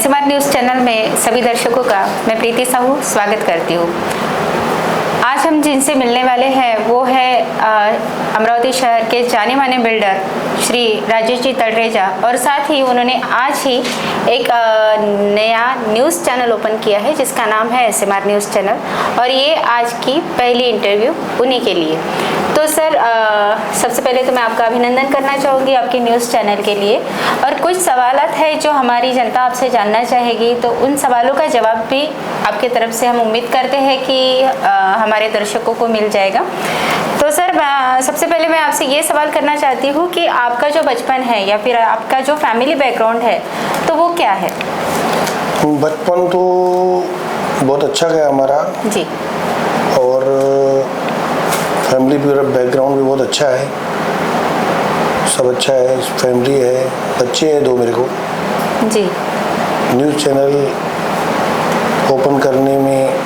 ASMR news channel में सभी दर्शकों का मैं प्रीति साहू स्वागत करती हूँ। आज हम जिनसे मिलने वाले हैं वो है अमरावती शहर के जाने माने बिल्डर श्री राजेश जी तलरेजा, और साथ ही उन्होंने आज ही एक नया न्यूज़ चैनल ओपन किया है जिसका नाम है एसएमआर न्यूज़ चैनल, और ये आज की पहली इंटरव्यू उन्हीं के लिए। तो सर, सबसे पहले तो मैं आपका अभिनंदन करना चाहूँगी आपके न्यूज़ चैनल के लिए, और कुछ सवालात है जो हमारी जनता आपसे जानना चाहेगी, तो उन सवालों का जवाब भी आपकी तरफ से हम उम्मीद करते हैं कि हमारे दर्शकों को मिल जाएगा। तो सर, सबसे पहले मैं आपसे ये सवाल करना चाहती हूँ कि आपका जो बचपन है या फिर आपका जो फैमिली बैकग्राउंड है तो वो क्या है? बचपन तो बहुत अच्छा गया हमारा जी, और फैमिली बैकग्राउंड भी बहुत अच्छा है, सब अच्छा है, फैमिली है, बच्चे हैं 2 मेरे को। जी, न्यूज़ चैनल ओपन करने में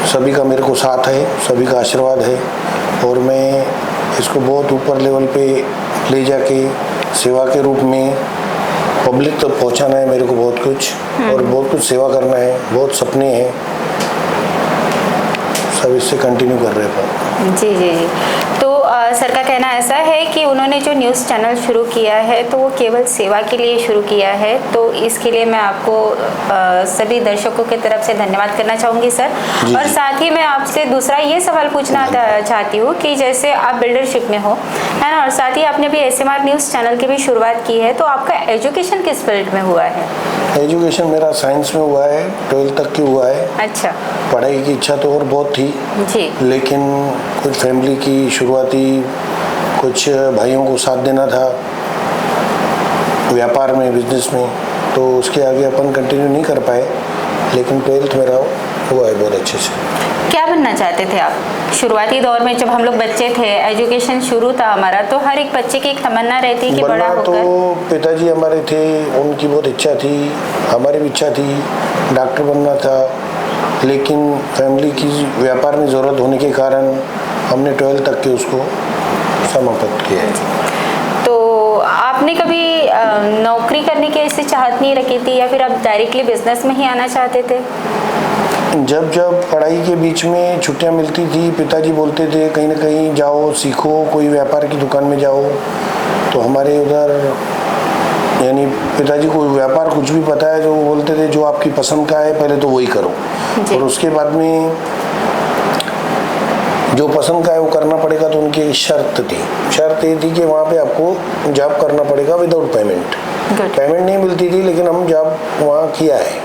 सभी का मेरे को साथ है, सभी का आशीर्वाद है, और मैं इसको बहुत ऊपर लेवल पे ले जाके सेवा के रूप में पब्लिक तक पहुंचाना है मेरे को बहुत कुछ, और बहुत कुछ सेवा करना है, बहुत सपने हैं, सब इससे कंटिन्यू कर रहे हैं। जी जी जी। तो सर का कहना ऐसा है कि उन्होंने जो न्यूज़ चैनल शुरू किया है तो वो केवल सेवा के लिए शुरू किया है, तो इसके लिए मैं आपको सभी दर्शकों की तरफ से धन्यवाद करना चाहूँगी सर। और साथ ही मैं आपसे दूसरा ये सवाल पूछना चाहती हूँ कि जैसे आप बिल्डरशिप में हो, है ना, और साथ ही आपने भी एसएमआर न्यूज़ चैनल की भी शुरुआत की है, तो आपका एजुकेशन किस फील्ड में हुआ है? एजुकेशन मेरा साइंस में हुआ है, 12th तक की हुआ है। अच्छा। पढ़ाई की इच्छा तो और बहुत थी जी, लेकिन कुछ फैमिली की शुरुआती कुछ भाइयों को साथ देना था व्यापार में, बिजनेस में, तो उसके आगे अपन कंटिन्यू नहीं कर पाए, लेकिन 12th मेरा हुआ है बहुत अच्छे से। क्या बनना चाहते थे आप शुरुआती दौर में जब हम लोग बच्चे थे, एजुकेशन शुरू था हमारा, तो हर एक बच्चे की एक तमन्ना रहती है कि बड़ा होकर? तो पिताजी हमारे थे, उनकी बहुत इच्छा थी, हमारी भी इच्छा थी, डॉक्टर बनना था, लेकिन फैमिली की व्यापार में ज़रूरत होने के कारण हमने 12th तक के उसको समाप्त किया है। तो आपने कभी नौकरी करने की ऐसी चाहत नहीं रखी थी या फिर आप डायरेक्टली बिजनेस में ही आना चाहते थे? जब पढ़ाई के बीच में छुट्टियां मिलती थी, पिताजी बोलते थे कहीं ना कहीं जाओ, सीखो, कोई व्यापार की दुकान में जाओ, तो हमारे उधर यानी पिताजी को व्यापार कुछ भी पता है, जो बोलते थे जो आपकी पसंद का है पहले तो वही करो, और उसके बाद में जो पसंद का है वो करना पड़ेगा। तो उनकी शर्त ये थी कि वहाँ पे आपको जॉब करना पड़ेगा विदाउट पेमेंट। पेमेंट नहीं मिलती थी, लेकिन हम जॉब वहाँ किया है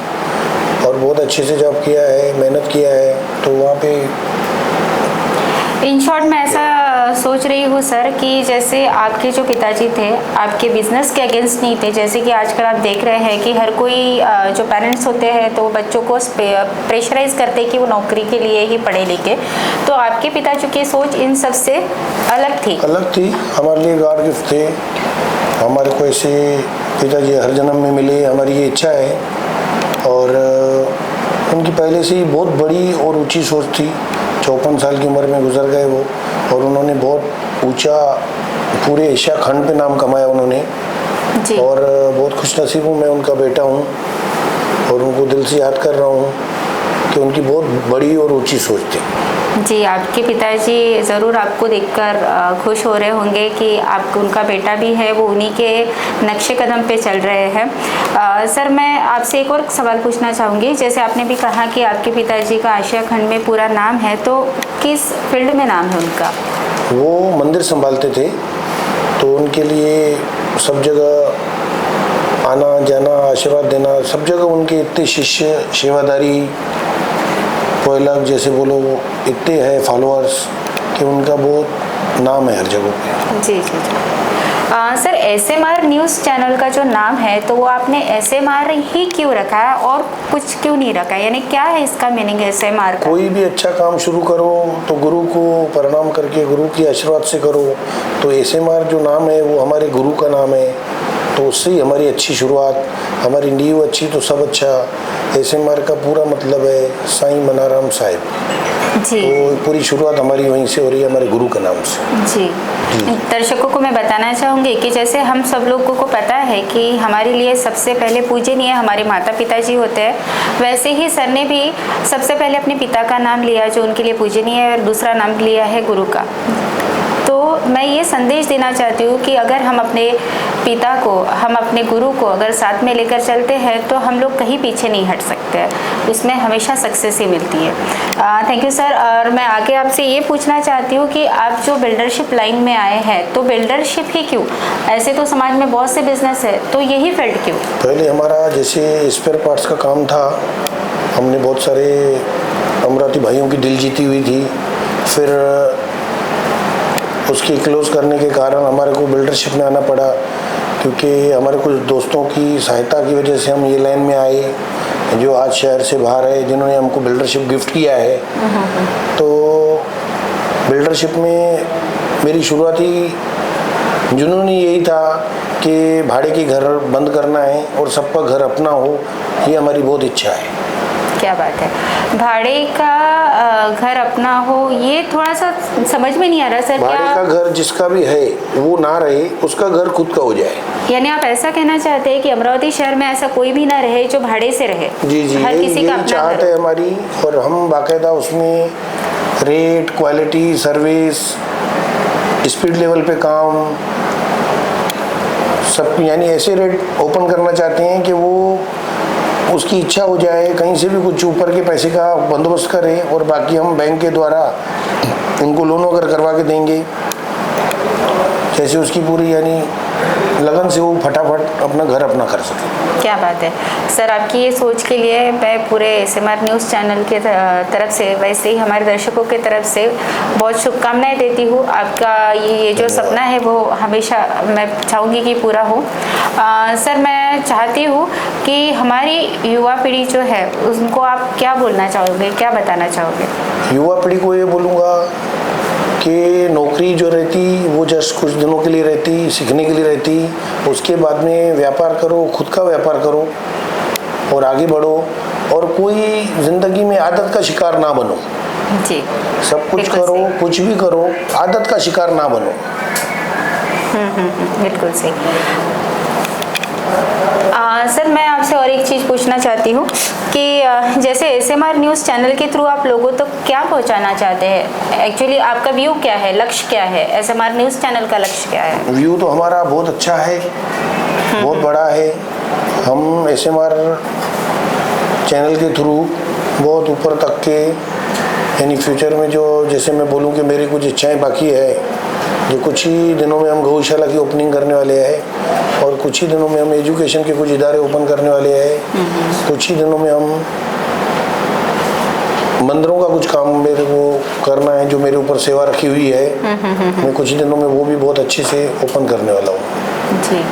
और बहुत अच्छे से जॉब किया है, मेहनत किया है, तो वहाँ पे इन शॉर्ट मैं ऐसा सोच रही हूँ सर कि जैसे आपके जो पिताजी थे आपके बिजनेस के अगेंस्ट नहीं थे, जैसे कि आजकल आप देख रहे हैं कि हर कोई जो पेरेंट्स होते हैं तो बच्चों को प्रेशराइज करते हैं कि वो नौकरी के लिए ही पढ़े लिखे, तो आपके पिताजी की सोच इन सब से अलग थी। हमारे लिए गॉड गिफ्ट थे, हमारे को ऐसे पिताजी हर जन्म में मिले, हमारी ये इच्छा है, और उनकी पहले से ही बहुत बड़ी और ऊंची सोच थी। 54 साल की उम्र में गुजर गए वो, और उन्होंने बहुत ऊंचा पूरे एशिया खंड पे नाम कमाया उन्होंने जी। और बहुत खुशनसीब हूँ, मैं उनका बेटा हूँ, और उनको दिल से याद कर रहा हूँ कि उनकी बहुत बड़ी और ऊंची सोच थी। जी, आपके पिताजी ज़रूर आपको देखकर खुश हो रहे होंगे कि आप उनका बेटा भी है, वो उन्हीं के नक्शे कदम पे चल रहे हैं। सर, मैं आपसे एक और सवाल पूछना चाहूँगी। जैसे आपने भी कहा कि आपके पिताजी का आशिया खंड में पूरा नाम है, तो किस फील्ड में नाम है उनका? वो मंदिर संभालते थे, तो उनके लिए सब जगह आना जाना, आशीर्वाद देना, सब जगह उनके इतने शिष्य, सेवादारी, कोयलक जैसे बोलो, इतने हैं फॉलोअर्स कि उनका बहुत नाम है हर जगह पे। जी जी जी। सर, एसएमआर न्यूज़ चैनल का जो नाम है तो वो आपने एसएमआर ही क्यों रखा है और कुछ क्यों नहीं रखा है, यानी क्या है इसका मीनिंग एसएमआर का? कोई भी अच्छा काम शुरू करो तो गुरु को प्रणाम करके, गुरु के आशीर्वाद से करो, तो एसएमआर जो नाम है वो हमारे गुरु का नाम है, तो उससे ही हमारी अच्छी शुरुआत, हमारी नींव अच्छी तो सब अच्छा। SMR का पूरा मतलब है साईं मनाराम साहिब। जी। तो पूरी शुरुआत हमारी वहीं से हो रही है, हमारे गुरु के नाम से। जी। दर्शकों को मैं बताना चाहूँगी कि जैसे हम सब लोगों को पता है कि हमारे लिए सबसे पहले पूजनीय हमारे माता पिता जी होते हैं, वैसे ही सर ने भी सबसे पहले अपने पिता का नाम लिया जो उनके लिए पूजनीय है, और दूसरा नाम लिया है गुरु का। तो मैं ये संदेश देना चाहती हूँ कि अगर हम अपने पिता को, हम अपने गुरु को अगर साथ में लेकर चलते हैं तो हम लोग कहीं पीछे नहीं हट सकते हैं, उसमें हमेशा सक्सेस ही मिलती है। Thank you sir. और मैं आगे आपसे ये पूछना चाहती हूँ कि आप जो बिल्डरशिप लाइन में आए हैं तो बिल्डरशिप ही क्यों? ऐसे तो समाज में बहुत से बिजनेस है, तो यही फील्ड क्यों? पहले हमारा जैसे स्पेयर पार्ट्स का काम था, हमने बहुत सारे अमरावती भाइयों की दिल जीती हुई थी। फिर उसकी क्लोज करने के कारण हमारे को बिल्डरशिप में आना पड़ा, क्योंकि हमारे कुछ दोस्तों की सहायता की वजह से हम ये लाइन में आए, जो आज शहर से बाहर है, जिन्होंने हमको बिल्डरशिप गिफ्ट किया है। तो बिल्डरशिप में मेरी शुरुआती जुनून ही यही था कि भाड़े के घर बंद करना है और सबका घर अपना हो, ये हमारी बहुत इच्छा है। क्या बात है, भाड़े का घर अपना हो, ये थोड़ा सा समझ में नहीं आ रहा सर। भाड़े का घर जिसका भी है वो ना रहे, उसका घर खुद का हो जाए। यानी आप ऐसा कहना चाहते हैं कि अमरावती शहर में ऐसा कोई भी ना रहे जो भाड़े से रहे? जी जी, हर किसी का यही अपना चाहत है हमारी। और हम बाकायदा उसमें rate, quality, service, speed level पे काम सब, यानी ऐसे रेट ओपन करना चाहते हैं कि वो उसकी इच्छा हो जाए, कहीं से भी कुछ ऊपर के पैसे का बंदोबस्त करें, और बाकी हम बैंक के द्वारा उनको लोन वगैरह करवा के देंगे, जैसे उसकी पूरी यानी लगन से वो फटाफट अपना घर अपना कर सके। क्या बात है सर, आपकी ये सोच के लिए मैं पूरे SMR न्यूज़ चैनल के तरफ से, वैसे ही हमारे दर्शकों के तरफ से बहुत शुभकामनाएं देती हूँ। आपका ये जो सपना है वो हमेशा मैं चाहूँगी कि पूरा हो। सर मैं चाहती हूँ कि हमारी युवा पीढ़ी जो है उनको आप क्या बोलना चाहोगे, क्या बताना चाहोगे? युवा पीढ़ी को ये बोलूँगा कि नौकरी जो रहती वो जस्ट कुछ दिनों के लिए रहती, सीखने के लिए रहती। उसके बाद में व्यापार करो, खुद का व्यापार करो और आगे बढ़ो, और कोई ज़िंदगी में आदत का शिकार ना बनो। जी, सब कुछ करो, कुछ भी करो, आदत का शिकार ना बनो। बिल्कुल सही। सर मैं आपसे और एक चीज़ पूछना चाहती हूँ कि जैसे SMR न्यूज़ चैनल के थ्रू आप लोगों तक क्या पहुँचाना चाहते हैं? एक्चुअली आपका व्यू क्या है, लक्ष्य क्या है? SMR न्यूज़ चैनल का लक्ष्य क्या है? व्यू तो हमारा बहुत अच्छा है, बहुत बड़ा है। हम SMR चैनल के थ्रू बहुत ऊपर तक के, यानी फ्यूचर में जो, जैसे मैं बोलूँ कि मेरी कुछ इच्छाएं बाकी है, जो कुछ ही दिनों में हम गौशाला की ओपनिंग करने वाले हैं, और कुछ ही दिनों में हम एजुकेशन के कुछ इदारे ओपन करने वाले हैं, कुछ ही दिनों में हम मंदिरों का कुछ काम मेरे को करना है, जो मेरे ऊपर सेवा रखी हुई है। मैं कुछ ही दिनों में वो भी बहुत अच्छे से ओपन करने वाला हूँ। जी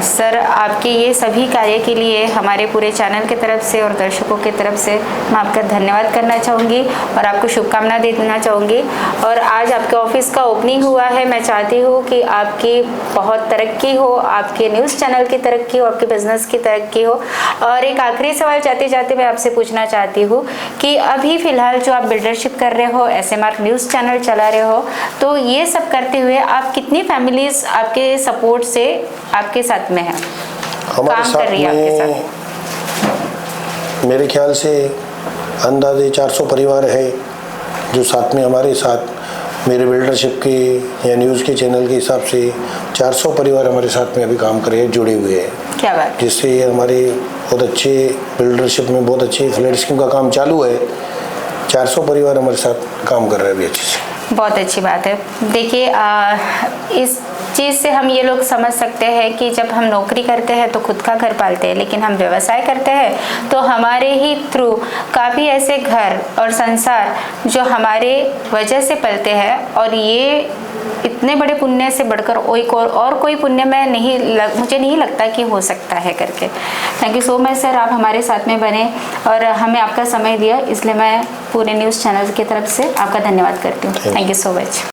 सर, आपके ये सभी कार्य के लिए हमारे पूरे चैनल की तरफ से और दर्शकों की तरफ से मैं आपका धन्यवाद करना चाहूँगी और आपको शुभकामना देना चाहूँगी। और आज आपके ऑफिस का ओपनिंग हुआ है, मैं चाहती हूँ कि आपकी बहुत तरक्की हो, आपके न्यूज़ चैनल की तरक्की हो, आपके बिजनेस की तरक्की हो। और एक आखिरी सवाल जाते जाते मैं आपसे पूछना चाहती हूँ कि अभी फ़िलहाल जो आप बिल्डरशिप कर रहे हो, SMR न्यूज़ चैनल चला रहे हो, तो ये सब करते हुए आप कितनी फैमिलीज़ आपके सपोर्ट से आपके साथ में है, हमारे काम कर रही है आपके साथ? मेरे ख्याल से अंदाजे 400 परिवार है जो साथ में हमारे साथ मेरे बिल्डरशिप के या न्यूज़ के चैनल के हिसाब से 400 परिवार हमारे साथ में अभी काम कर रहे हैं, जुड़े हुए हैं। क्या बात, जिससे हमारे बहुत अच्छे बिल्डरशिप में बहुत अच्छे फ्लैट स्कीम का काम चालू है। 400 परिवार हमारे साथ काम कर रहे हैं अभी अच्छे से। बहुत अच्छी बात है। देखिए इस चीज़ से हम ये लोग समझ सकते हैं कि जब हम नौकरी करते हैं तो खुद का घर पालते हैं, लेकिन हम व्यवसाय करते हैं तो हमारे ही थ्रू काफ़ी ऐसे घर और संसार जो हमारे वजह से पलते हैं, और ये इतने बड़े पुण्य से बढ़कर और कोई पुण्य में मुझे नहीं लगता कि हो सकता है करके। Thank you so much sir, आप हमारे साथ में बने और हमें आपका समय दिया, इसलिए मैं पूरे न्यूज़ चैनल की तरफ से आपका धन्यवाद करती हूँ। Thank you so much.